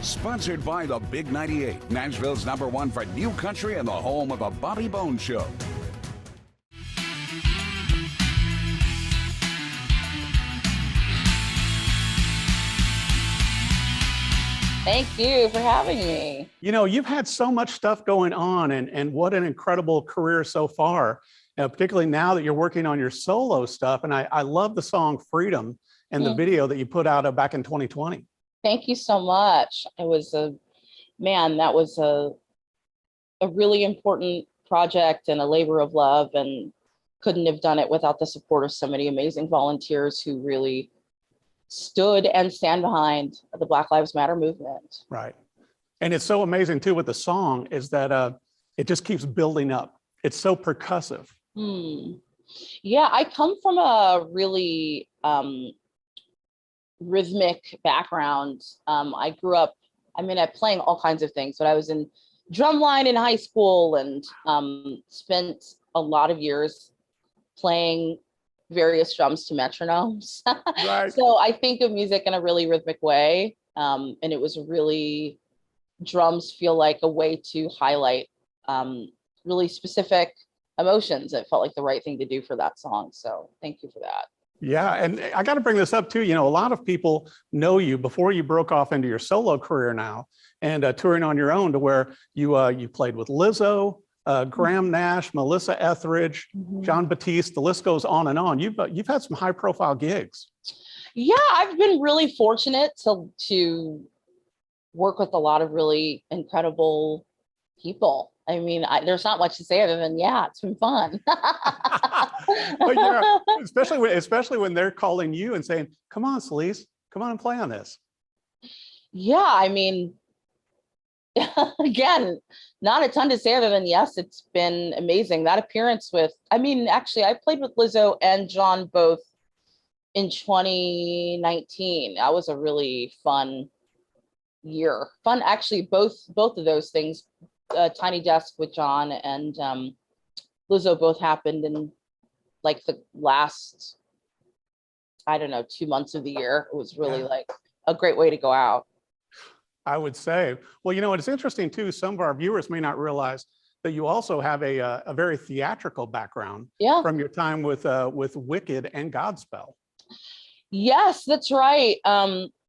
Sponsored by the Big 98, Nashville's #1 for new country and the home of the Bobby Bones Show. Thank you for having me. You know, you've had so much stuff going on, and what an incredible career so far, particularly now that you're working on your solo stuff. And I love the song Freedom and the video that you put out back in 2020. Thank you so much. It was that was a really important project and a labor of love, and couldn't have done it without the support of so many amazing volunteers who really stood and stand behind the Black Lives Matter movement. Right. And it's so amazing too with the song is that it just keeps building up. It's so percussive. Yeah, I come from a really rhythmic background. I grew up, playing all kinds of things, but I was in drumline in high school and spent a lot of years playing various drums to metronomes. Right. So I think of music in a really rhythmic way. And it was really, drums feel like a way to highlight really specific emotions. It felt like the right thing to do for that song. So thank you for that. Yeah. And I got to bring this up too. You know, a lot of people know you before you broke off into your solo career now and touring on your own, to where you played with Lizzo, Graham Nash, Melissa Ethridge, John Batiste, the list goes on and on. You've had some high profile gigs. Yeah, I've been really fortunate to work with a lot of really incredible people. There's not much to say other than, it's been fun. But yeah, especially when they're calling you and saying, come on, Celisse, come on and play on this. Yeah, again, not a ton to say other than, yes, it's been amazing. That appearance with, actually, I played with Lizzo and John both in 2019. That was a really fun year. Fun, actually, both of those things, Tiny Desk with John and Lizzo, both happened in like the last, 2 months of the year. It was really like a great way to go out. I would say. Well, you know, it's interesting too. Some of our viewers may not realize that you also have a very theatrical background from your time with Wicked and Godspell. Yes, that's right.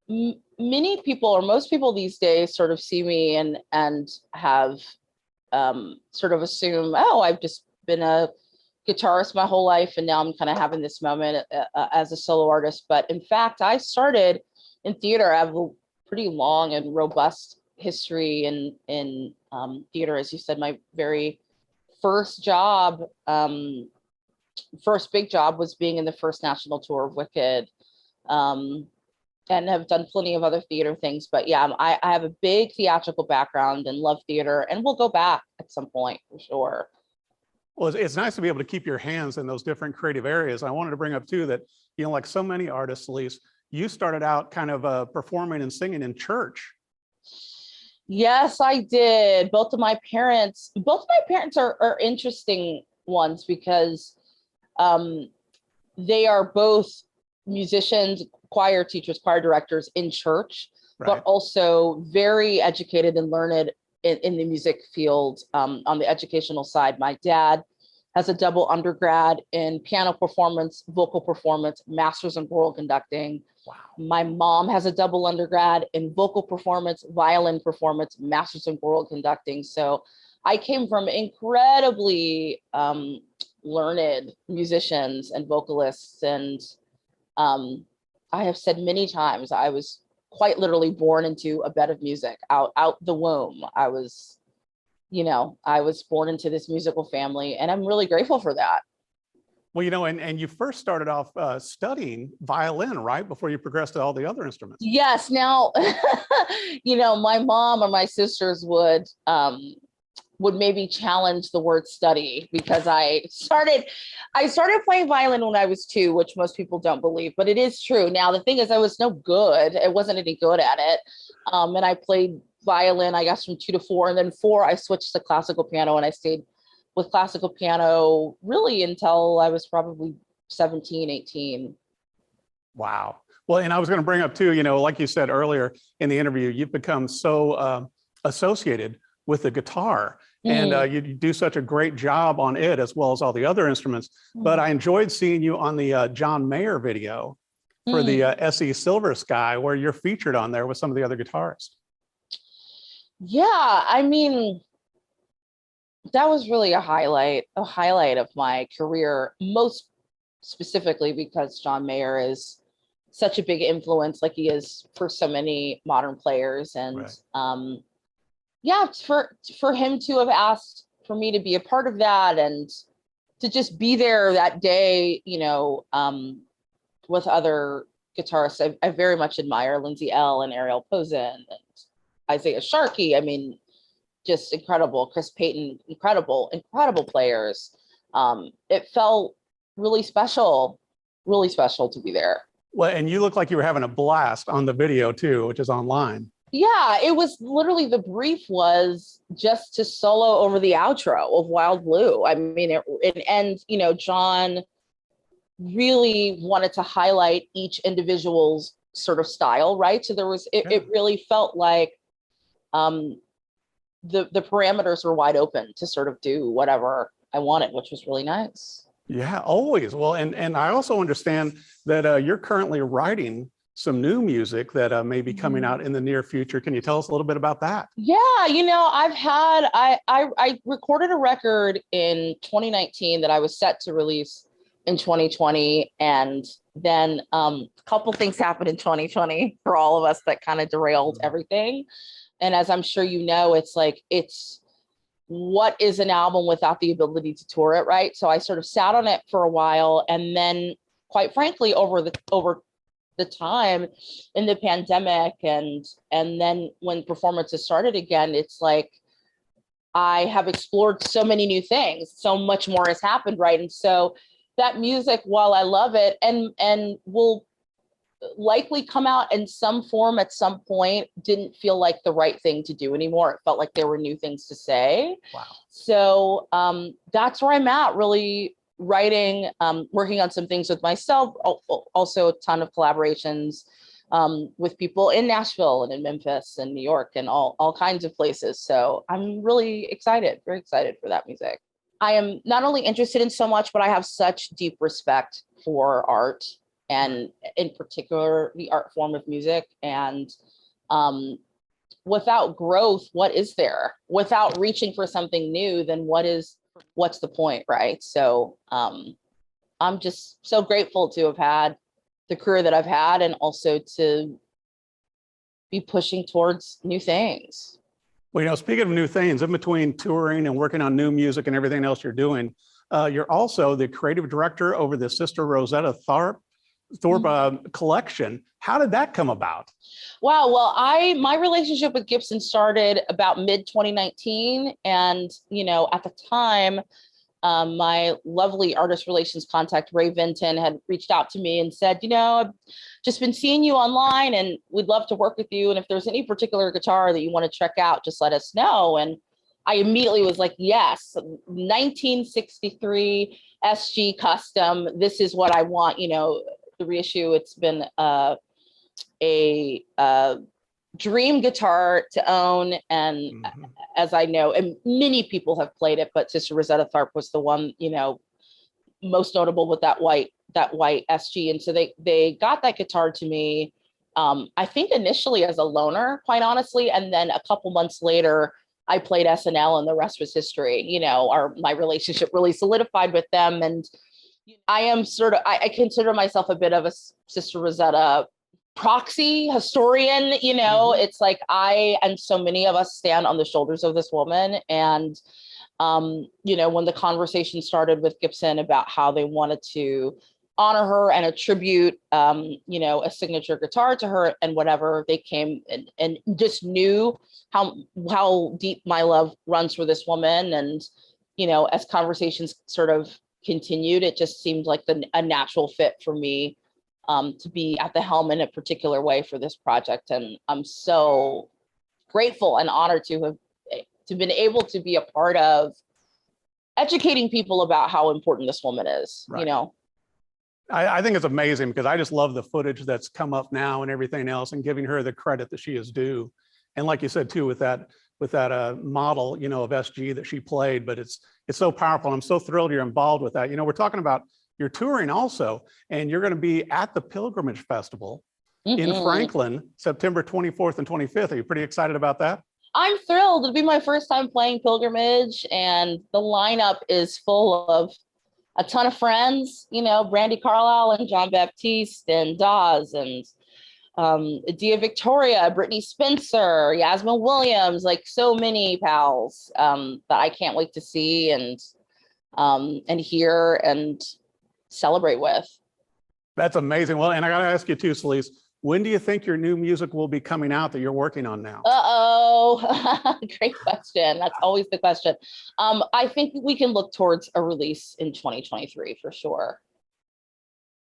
Many people, or most people these days, sort of see me and have sort of assume, oh, I've just been a guitarist my whole life, and now I'm kind of having this moment as a solo artist. But in fact, I started in theater. I have a pretty long and robust history in theater. As you said, my very first job, first big job, was being in the first national tour of Wicked, and have done plenty of other theater things. But yeah, I have a big theatrical background and love theater, and we'll go back at some point for sure. Well, it's nice to be able to keep your hands in those different creative areas. I wanted to bring up too that, you know, like so many artists, Celisse, you started out kind of performing and singing in church. Yes, I did. Both of my parents are interesting ones, because they are both musicians, choir teachers, choir directors in church, but also very educated and learned in the music field. On the educational side, my dad has a double undergrad in piano performance, vocal performance, master's in choral conducting. Wow. My mom has a double undergrad in vocal performance, violin performance, master's in choral conducting. So I came from incredibly learned musicians and vocalists. And I have said many times, I was quite literally born into a bed of music out the womb. I was born into this musical family, and I'm really grateful for that. Well, you know, and you first started off studying violin, right? Before you progressed to all the other instruments. Yes. Now, my mom or my sisters would maybe challenge the word study, because I started playing violin when I was 2, which most people don't believe, but it is true. Now, the thing is, I was no good. I wasn't any good at it. And I played violin, I guess, from 2 to 4. And then 4, I switched to classical piano, and I stayed with classical piano really until I was probably 17, 18. Wow. Well, and I was going to bring up too, like you said earlier in the interview, you've become so associated with the guitar, and you do such a great job on it as well as all the other instruments. But I enjoyed seeing you on the John Mayer video for the SE Silver Sky, where you're featured on there with some of the other guitarists. Yeah, I mean, that was really a highlight of my career, most specifically because John Mayer is such a big influence, like he is for so many modern players. And yeah, for him to have asked for me to be a part of that and to just be there that day, with other guitarists I very much admire, Lindsay L. and Ariel Posen and Isaiah Sharkey. I mean, just incredible. Chris Payton, incredible players. It felt really special to be there. Well, and you look like you were having a blast on the video too, which is online. Yeah, it was literally, the brief was just to solo over the outro of Wild Blue. I mean, John really wanted to highlight each individual's sort of style, right? So it really felt like the parameters were wide open to sort of do whatever I wanted, which was really nice. Yeah, always. Well, and I also understand that you're currently writing some new music that may be coming out in the near future. Can you tell us a little bit about that? Yeah, I recorded a record in 2019 that I was set to release in 2020. And then a couple things happened in 2020 for all of us that kind of derailed everything. And as I'm sure you know, it's what is an album without the ability to tour it, right? So I sort of sat on it for a while, and then quite frankly, over the time in the pandemic and then when performances started again, it's like I have explored so many new things, so much more has happened, right? And so that music, while I love it and will likely come out in some form at some point, didn't feel like the right thing to do anymore. It felt like there were new things to say. Wow. So that's where I'm at, really writing, working on some things with myself, also a ton of collaborations with people in Nashville and in Memphis and New York and all kinds of places. So I'm really excited, very excited for that music. I am not only interested in so much, but I have such deep respect for art, and in particular, the art form of music. And without growth, what is there? Without reaching for something new, then what's the point, right? So I'm just so grateful to have had the career that I've had, and also to be pushing towards new things. Well, speaking of new things, in between touring and working on new music and everything else you're doing, you're also the creative director over the Sister Rosetta Tharpe collection. How did that come about? Wow. Well, my relationship with Gibson started about mid 2019. And, at the time, my lovely artist relations contact, Ray Vinton, had reached out to me and said, I've just been seeing you online and we'd love to work with you. And if there's any particular guitar that you want to check out, just let us know. And I immediately was like, yes, 1963 SG custom. This is what I want. The reissue, it's been a dream guitar to own. And as I know, and many people have played it, but Sister Rosetta Tharpe was the one, most notable with that white SG. And so they got that guitar to me, I think initially as a loaner, quite honestly. And then a couple months later, I played SNL, and the rest was history. My relationship really solidified with them. And I am I consider myself a bit of a Sister Rosetta proxy historian. It's like I and so many of us stand on the shoulders of this woman. And, when the conversation started with Gibson about how they wanted to honor her and attribute, a signature guitar to her and whatever, they came and just knew how deep my love runs for this woman. And, as conversations sort of continued, it just seemed like a natural fit for me to be at the helm in a particular way for this project. And I'm so grateful and honored to have been able to be a part of educating people about how important this woman is. Right. I think it's amazing because I just love the footage that's come up now and everything else, and giving her the credit that she is due. And like you said too, with that model, you know, of SG that she played, but it's so powerful. And I'm so thrilled you're involved with that. You know, we're talking about you're touring also, and you're going to be at the Pilgrimage Festival in Franklin, September 24th and 25th. Are you pretty excited about that? I'm thrilled. It'll be my first time playing Pilgrimage, and the lineup is full of a ton of friends, you know, Brandy Carlisle and John Baptiste and Dawes and Dia Victoria, Brittany Spencer, Yasmin Williams, like so many pals that I can't wait to see and hear and celebrate with. That's amazing. Well, and I got to ask you too, Celisse, when do you think your new music will be coming out that you're working on now? Great question. That's always the question. I think we can look towards a release in 2023 for sure.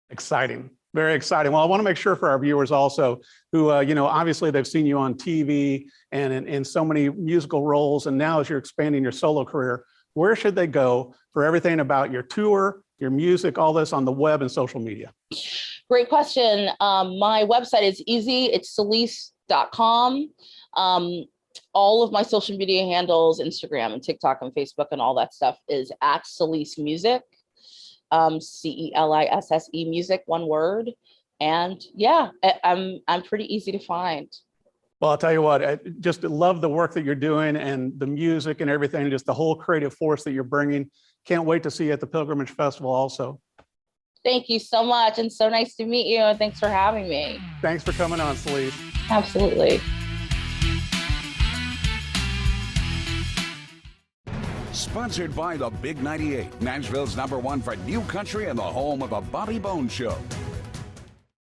Exciting. Very exciting. Well, I want to make sure for our viewers also who, you know, obviously they've seen you on TV and in so many musical roles. And now as you're expanding your solo career, where should they go for everything about your tour, your music, all this on the web and social media? Great question. My website is easy. It's celisse.com. All of my social media handles, Instagram and TikTok and Facebook and all that stuff is at Celisse Music. Celisse music, one word. And yeah, I'm pretty easy to find. Well, I'll tell you what, I just love the work that you're doing and the music and everything, just the whole creative force that you're bringing. Can't wait to see you at the Pilgrimage Festival also. Thank you so much. And so nice to meet you. And thanks for having me. Thanks for coming on, Celisse. Absolutely. Sponsored by the Big 98, Nashville's #1 for new country and the home of the Bobby Bones Show.